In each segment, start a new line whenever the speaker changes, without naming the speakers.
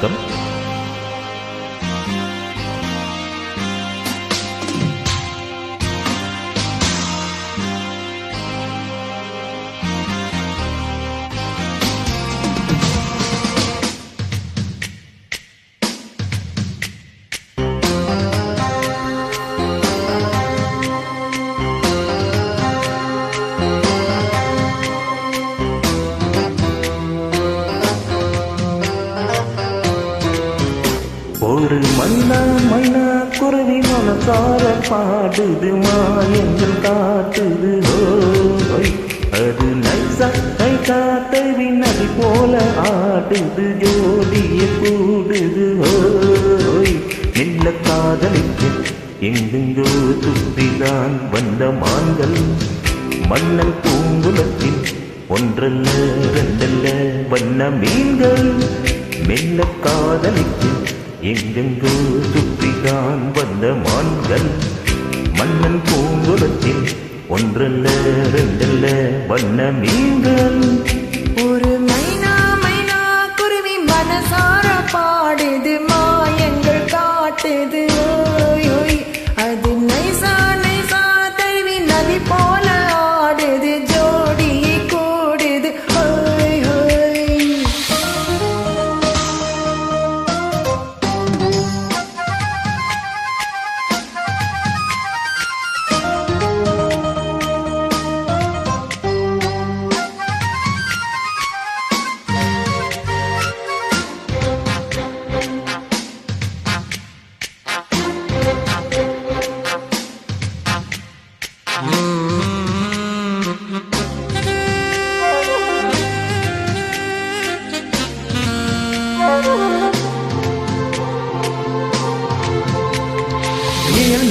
வணக்கம். ஒரு மைனா மைனா குருவி மனசார பாடுது மாயங்கள் காட்டுது ஓய். அது நைசா நைசா தேவி நதி போல ஆடுது ஜோடிய கூடுது ஓய். மெல்ல காதலிக்கு எங்கெங்கோ சுத்திதான் வந்த மான்கள் மன்னல் பூங்குலத்தில் ஒன்றல்ல ரெண்டல்ல வண்ண மீன்கள். மெல்ல காதலிக்கு எங்கெங்கோ சுற்றிதான் வந்த மான்கள் மன்னன் பூங்குலத்தில் ஒன்றல்ல ரெண்டல்ல வண்ண மீன்கள்.
ஒரு மைனா மைனா குருவி மனசார பாடுது மாயங்கள் காட்டுது ஓய் ஓய். அது நைசா நைசா தழுவி நதி போல ஆடுது ஜோடியை கூடுது ஓய் ஓய்.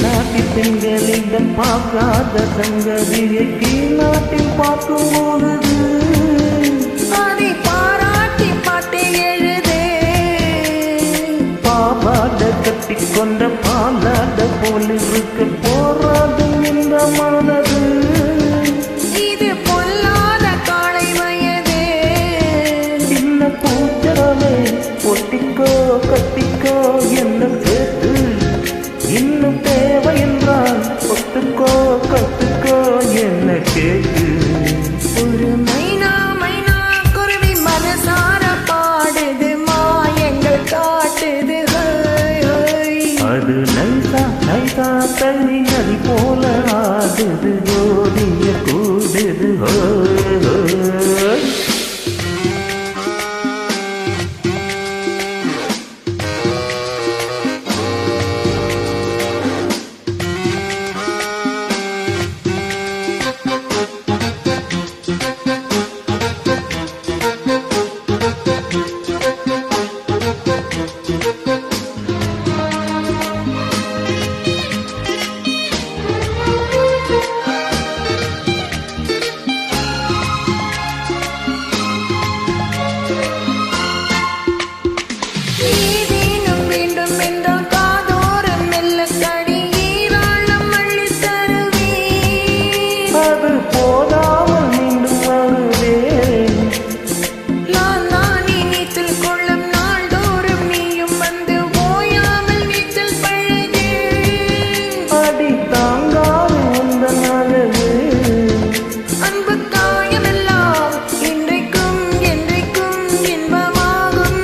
நாட்டில் பெண்களிடம் பார்க்காத சங்கதியை கீழ் நாட்டில் பார்க்கும்போது
அதை பாராட்டி பாட்டை எழுதே.
பாவாட கட்டி கொண்ட பாலாட போலிருக்கு போராடும் இந்த மனது.
இது பொல்லாத காளை வயதே.
சின்ன பூச்சரவே ஒட்டிக்கோ கட்டிக்கோ என்ன சேர்த்து இன்னும் தேவை என்றால் ஒத்துக்கோ கத்துக்கோ என்ன கேட்டு.
ஒரு மைனா மைனா குருவி மனசார பாடுது மாயங்கள் காட்டுது ஹோய் ஹோய்.
அது நைசா நைசா தள்ளி நதி போல ஆடுது ஜோடிய கூடுது ஹோய் ஹோய்.
ஏதேனும் வேண்டும் என்றால் காதோரம் மெல்ல கடி ஈராளம் அள்ளி தருவேன்.
அது போதாமல் மீண்டும் வருவேன்.
நானே நீச்சல் கொள்ளும் நாள்தோறும் நீயும் வந்து ஓயாமல் நீச்சல் பழகு.
அடி தாங்காது உந்தன் அழகு.
அன்பு காயமெல்லாம் இன்றைக்கும் என்றைக்கும் இன்பமாகும்.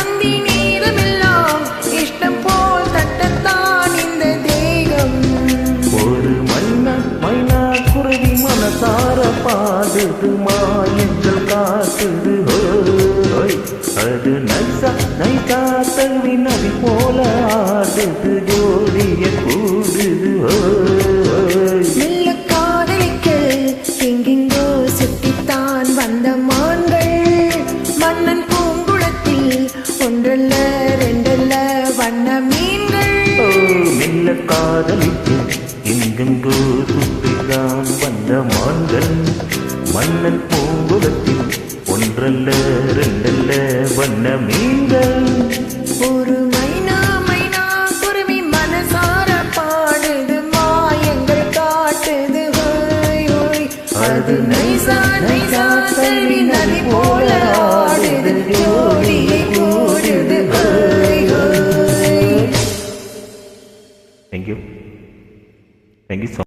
அந்தி நேரமெல்லாம் இஷ்டம் போல் தட்டத்தான் இந்த தேகம்.
ஒரு மைனா மைனா குருவி மனசார பாடுது மாயங்கள் காட்டுது ஹோய். அது நைசா நைசா தழுவி நதி போல ஆடுது ஜோடிய கூடுது ஹோய்.
மெல்ல காதலிக்க எங்கெங்கோ சுற்றித்தான் வந்த மான்கள் மன்னன் பூங்குளத்தில் ஒன்றல்ல ரெண்டல்ல வண்ண மீன்கள்.
மெல்ல காதலித்து எங்கெங்கோ சுற்றிதான் வந்த மான்கள் மன்னன் பூங்குளத்தில் ஒன்றல்ல ரெண்டல்ல வண்ண மீன்கள்.
ஒரு மைனா மைனா குருவி மனசார பாடுது மாயங்கள் காட்டுது ஹோய் ஹோய். அது நைசா நைசா தழுவி நதி போல ஆடுது ஜோடியை கூடுது
தேங்க்யூ ஸோ